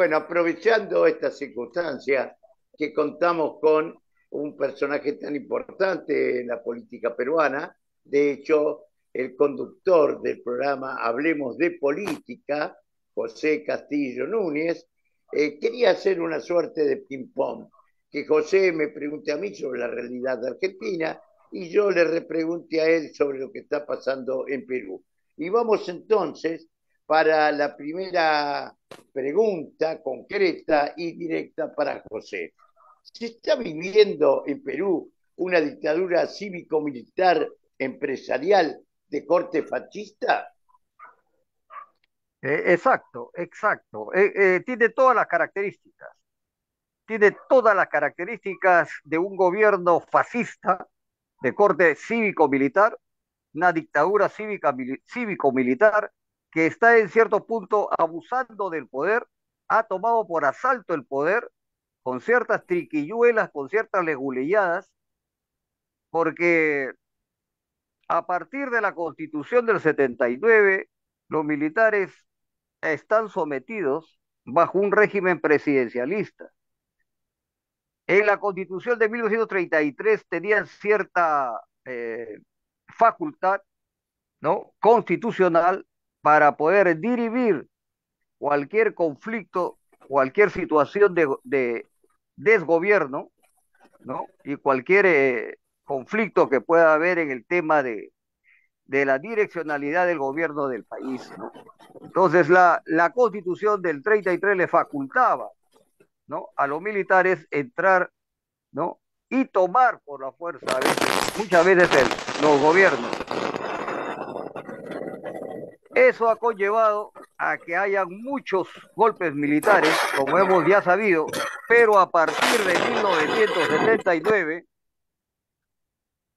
Bueno, aprovechando esta circunstancia que contamos con un personaje tan importante en la política peruana, de hecho, el conductor del programa Hablemos de Política, José Castillo Núñez, quería hacer una suerte de ping-pong, que José me pregunte a mí sobre la realidad de Argentina y yo le repregunte a él sobre lo que está pasando en Perú. Y vamos entonces para la primera pregunta concreta y directa para José. ¿Se está viviendo en Perú una dictadura cívico-militar empresarial de corte fascista? Exacto, exacto. Tiene todas las características. Tiene todas las características de un gobierno fascista de corte cívico-militar, una dictadura cívico-militar que está en cierto punto abusando del poder, ha tomado por asalto el poder con ciertas triquilluelas, con ciertas leguleyadas, porque a partir de la Constitución del 79, los militares están sometidos bajo un régimen presidencialista. En la Constitución de 1933 tenían cierta facultad, ¿no?, constitucional para poder dirimir cualquier conflicto, cualquier situación de desgobierno, ¿no? Y cualquier conflicto que pueda haber en el tema de la direccionalidad del gobierno del país, ¿no? Entonces, la constitución del 33 le facultaba, ¿no?, a los militares entrar, ¿no?, y tomar por la fuerza a veces, muchas veces los gobiernos. Eso ha conllevado a que haya muchos golpes militares, como hemos ya sabido, pero a partir de 1979,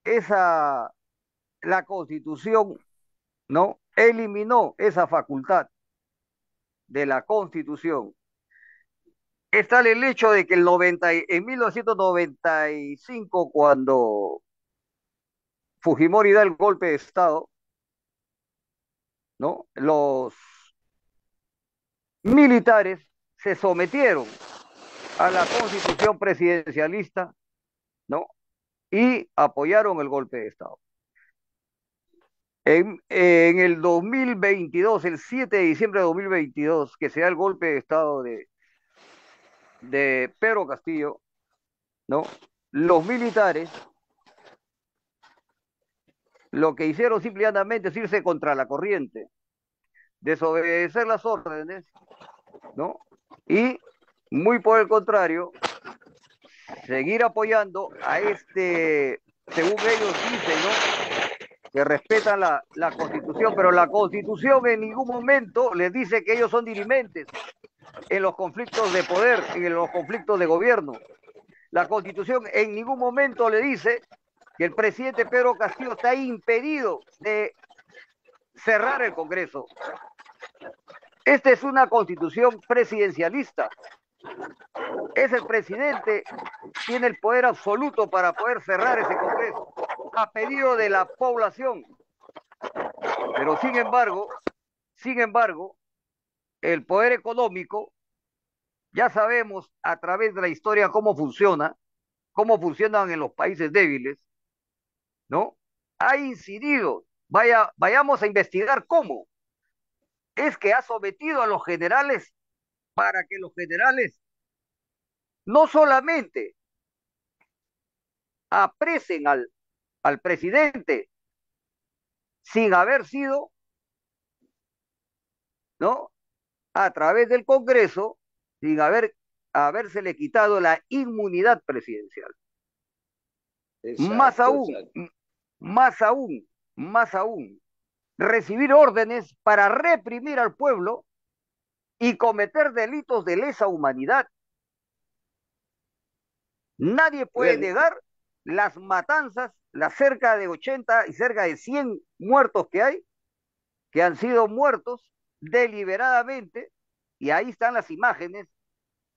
esa, la constitución, ¿no?, eliminó esa facultad de la constitución. Está el hecho de que en 1995, cuando Fujimori da el golpe de Estado, ¿no?, los militares se sometieron a la constitución presidencialista, ¿no?, y apoyaron el golpe de Estado. En el 2022, el 7 de diciembre de 2022, que se da el golpe de Estado de Pedro Castillo, ¿no?, los militares lo que hicieron simplemente es irse contra la corriente, desobedecer las órdenes, ¿no? Y muy por el contrario, seguir apoyando a según ellos dicen, ¿no?, que respetan la Constitución, pero la Constitución en ningún momento les dice que ellos son dirimentes en los conflictos de poder, en los conflictos de gobierno. La Constitución en ningún momento le dice que el presidente Pedro Castillo está impedido de cerrar el Congreso. Esta es una constitución presidencialista. Es el presidente, tiene el poder absoluto para poder cerrar ese Congreso a pedido de la población. Pero sin embargo, el poder económico, ya sabemos a través de la historia cómo funcionan en los países débiles, ¿no? Ha incidido, vayamos a investigar cómo. Es que ha sometido a los generales para que los generales no solamente apresen al presidente sin haber sido, ¿no?, a través del Congreso, sin habérsele quitado la inmunidad presidencial. Más Exacto, aún, exacto. más aún, más aún, recibir órdenes para reprimir al pueblo y cometer delitos de lesa humanidad. Nadie puede Real, negar las matanzas, las cerca de 80 y cerca de 100 muertos que hay, que han sido muertos deliberadamente, y ahí están las imágenes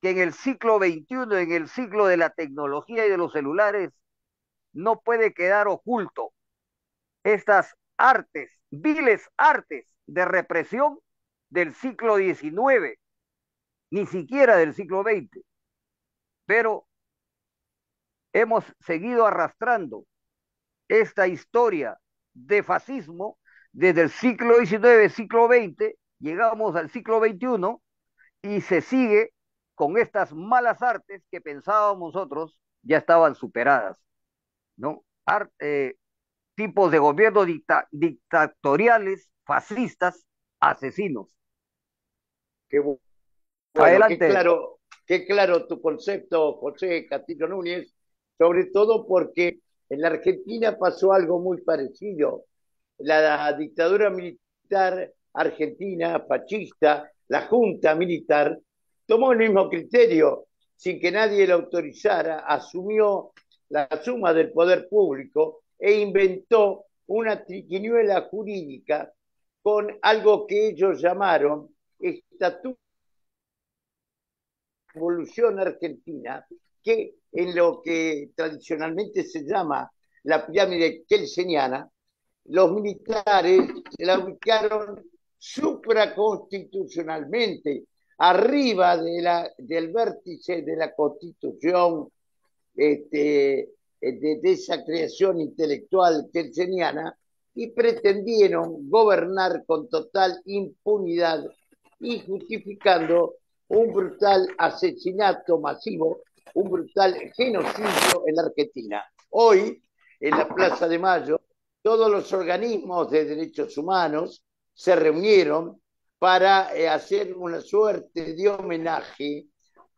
que en el siglo XXI, en el siglo de la tecnología y de los celulares, no puede quedar oculto estas artes, viles artes de represión del siglo XIX, ni siquiera del siglo XX, pero hemos seguido arrastrando esta historia de fascismo desde el siglo XIX, siglo XX, llegamos al siglo XXI y se sigue con estas malas artes que pensábamos nosotros ya estaban superadas, ¿no? Tipos de gobierno dictatoriales, fascistas, asesinos. Qué bueno, Adelante. qué claro tu concepto, José Castillo Núñez, sobre todo porque en la Argentina pasó algo muy parecido. La dictadura militar argentina, fascista, la junta militar, tomó el mismo criterio, sin que nadie lo autorizara, asumió la suma del poder público e inventó una triquiñuela jurídica con algo que ellos llamaron estatuto Revolución Argentina, que en lo que tradicionalmente se llama la pirámide kelseniana, los militares se la ubicaron supraconstitucionalmente, arriba del vértice de la constitución, de esa creación intelectual kelseniana, y pretendieron gobernar con total impunidad y justificando un brutal asesinato masivo, un brutal genocidio en la Argentina. Hoy, en la Plaza de Mayo, todos los organismos de derechos humanos se reunieron para hacer una suerte de homenaje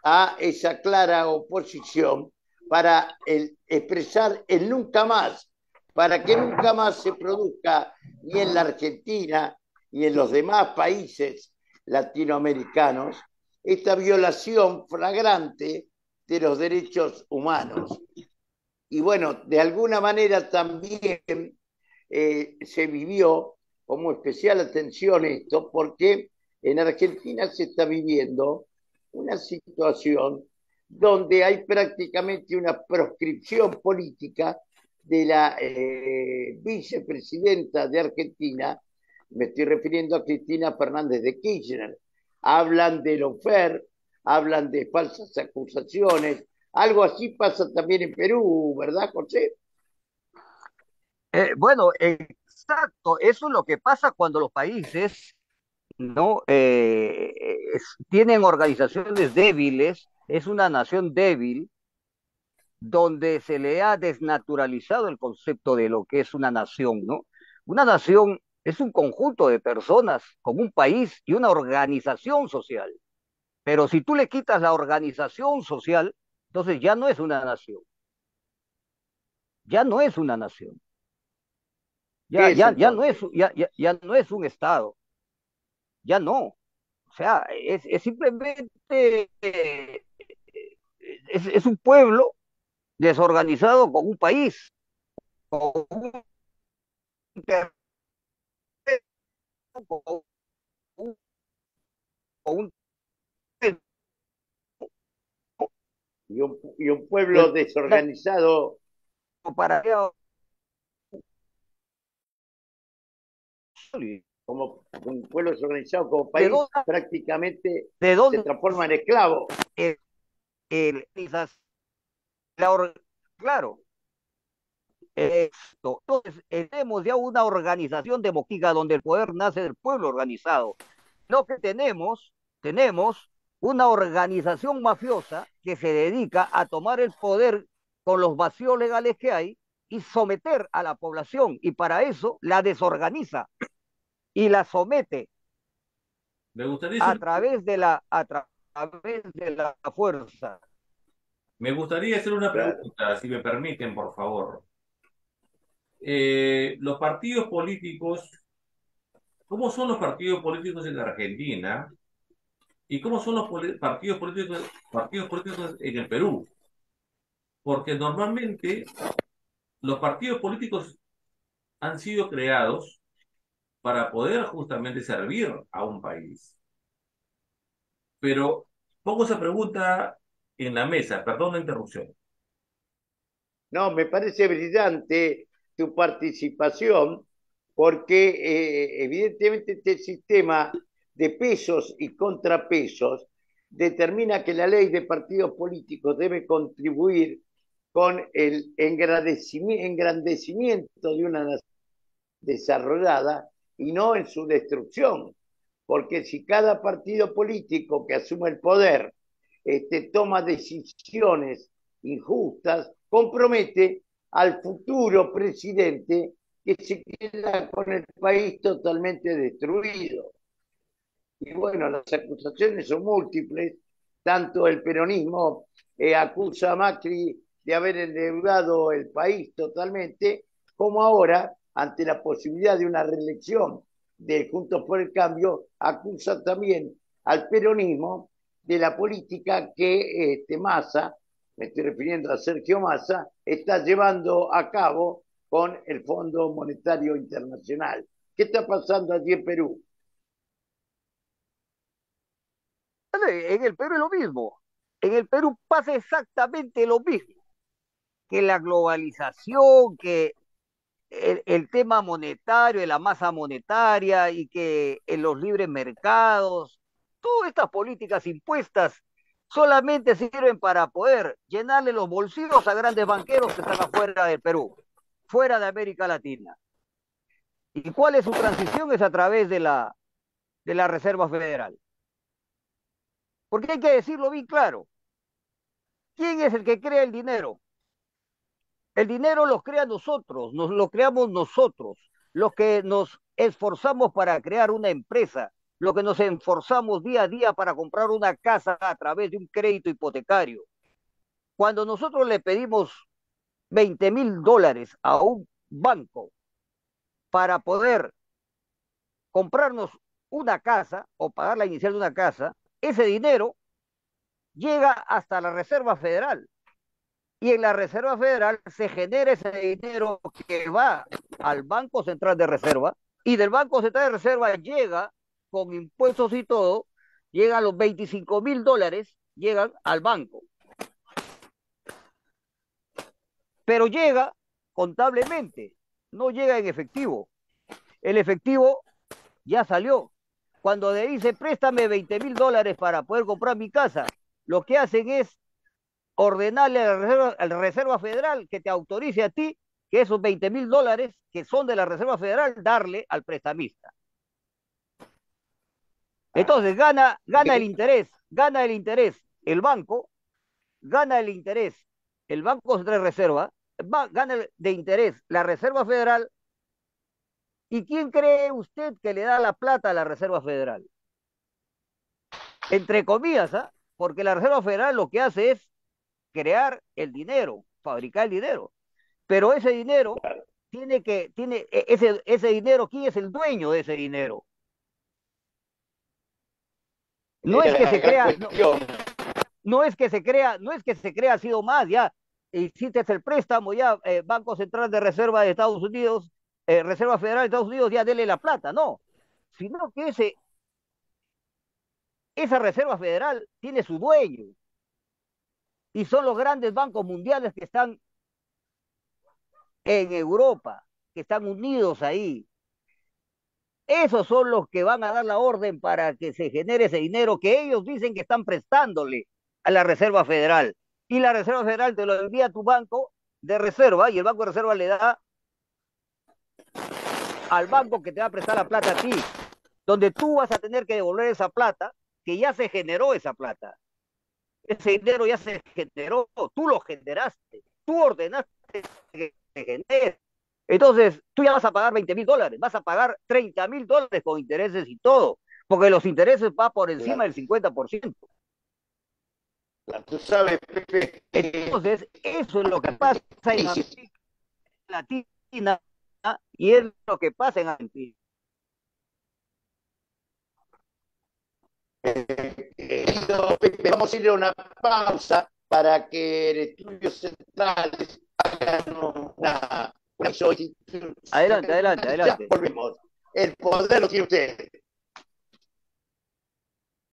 a esa clara oposición, para expresar el nunca más, para que nunca más se produzca ni en la Argentina ni en los demás países latinoamericanos esta violación flagrante de los derechos humanos. Y bueno, de alguna manera también se vivió como especial atención esto, porque en Argentina se está viviendo una situación donde hay prácticamente una proscripción política de la vicepresidenta de Argentina, me estoy refiriendo a Cristina Fernández de Kirchner. Hablan de lofer, hablan de falsas acusaciones, algo así pasa también en Perú, ¿verdad, José? Bueno, exacto, eso es lo que pasa cuando los países no tienen organizaciones débiles, es una nación débil donde se le ha desnaturalizado el concepto de lo que es una nación, ¿no? Una nación es un conjunto de personas con un país y una organización social. Pero si tú le quitas la organización social, entonces ya no es una nación, ya no es una nación, ¿Qué es entonces? ya no es un estado, ya no. O sea, es simplemente, es un pueblo desorganizado con un país, con un terreno, con un, con un Y un pueblo desorganizado, para como un pueblo desorganizado como ¿de país, dónde, prácticamente de se dónde transforma en esclavo. el, quizás la claro, esto. Entonces, tenemos ya una organización democrática donde el poder nace del pueblo organizado. Lo que tenemos una organización mafiosa que se dedica a tomar el poder con los vacíos legales que hay y someter a la población. Y para eso la desorganiza y la somete Me gustaría a hacer, través través de la fuerza. me gustaría hacer una Claro. pregunta, si me permiten, por favor. Los partidos políticos, ¿cómo son los partidos políticos en la Argentina? ¿Y cómo son los partidos políticos en el Perú? Porque normalmente los partidos políticos han sido creados para poder justamente servir a un país. Pero pongo esa pregunta en la mesa, perdón la interrupción. No, me parece brillante tu participación porque evidentemente este sistema de pesos y contrapesos determina que la ley de partidos políticos debe contribuir con el engrandecimiento de una nación desarrollada y no en su destrucción. Porque si cada partido político que asume el poder toma decisiones injustas, compromete al futuro presidente que se queda con el país totalmente destruido. Y bueno, las acusaciones son múltiples, tanto el peronismo acusa a Macri de haber endeudado el país totalmente, como ahora, ante la posibilidad de una reelección de Juntos por el Cambio, acusa también al peronismo de la política que Massa, me estoy refiriendo a Sergio Massa, está llevando a cabo con el Fondo Monetario Internacional. ¿Qué está pasando allí en Perú? En el Perú es lo mismo. En el Perú pasa exactamente lo mismo. Que la globalización, que el tema monetario, de la masa monetaria y que en los libres mercados, todas estas políticas impuestas solamente sirven para poder llenarle los bolsillos a grandes banqueros que están afuera del Perú, fuera de América Latina. ¿Y cuál es su transición? Es a través de la Reserva Federal. Porque hay que decirlo bien claro. ¿Quién es el que crea el dinero? El dinero lo crea nosotros, nos lo creamos nosotros, los que nos esforzamos para crear una empresa, los que nos esforzamos día a día para comprar una casa a través de un crédito hipotecario. Cuando nosotros le pedimos $20,000 a un banco para poder comprarnos una casa o pagar la inicial de una casa, ese dinero llega hasta la Reserva Federal. Y en la Reserva Federal se genera ese dinero que va al Banco Central de Reserva y del Banco Central de Reserva llega con impuestos y todo, llegan los $25,000, llegan al banco. Pero llega contablemente, no llega en efectivo. El efectivo ya salió. Cuando le dice préstame $20,000 para poder comprar mi casa, lo que hacen es ordenarle a la Reserva Federal que te autorice a ti que esos $20,000 que son de la Reserva Federal, darle al prestamista. Entonces gana el interés el banco, gana el interés el Banco Central de Reserva, gana de interés la Reserva Federal. ¿Y quién cree usted que le da la plata a la Reserva Federal? Entre comillas, ¿ah? Porque la Reserva Federal lo que hace es crear el dinero, fabricar el dinero. Pero ese dinero ese dinero, ¿quién es el dueño de ese dinero? No es que se crea, no es que se crea, no es que se crea así más, ya hiciste el préstamo, ya Banco Central de Reserva de Estados Unidos, Reserva Federal de Estados Unidos, ya dele la plata, no, sino que esa Reserva Federal tiene su dueño y son los grandes bancos mundiales que están en Europa, que están unidos ahí. Esos son los que van a dar la orden para que se genere ese dinero que ellos dicen que están prestándole a la Reserva Federal. Y la Reserva Federal te lo envía a tu banco de reserva y el Banco de Reserva le da al banco que te va a prestar la plata a ti, donde tú vas a tener que devolver esa plata, que ya se generó esa plata. Ese dinero ya se generó, tú lo generaste, tú ordenaste que se genere. Entonces, tú ya vas a pagar $20,000, vas a pagar $30,000 con intereses y todo, porque los intereses van por encima del 50%. Tú sabes, Pepe, Entonces, eso es lo que pasa en América Latina y es lo que pasa en Argentina. Pepe, vamos a ir a una pausa para que el estudio central haga una Adelante, adelante, ya adelante. volvemos. El poder lo tiene usted.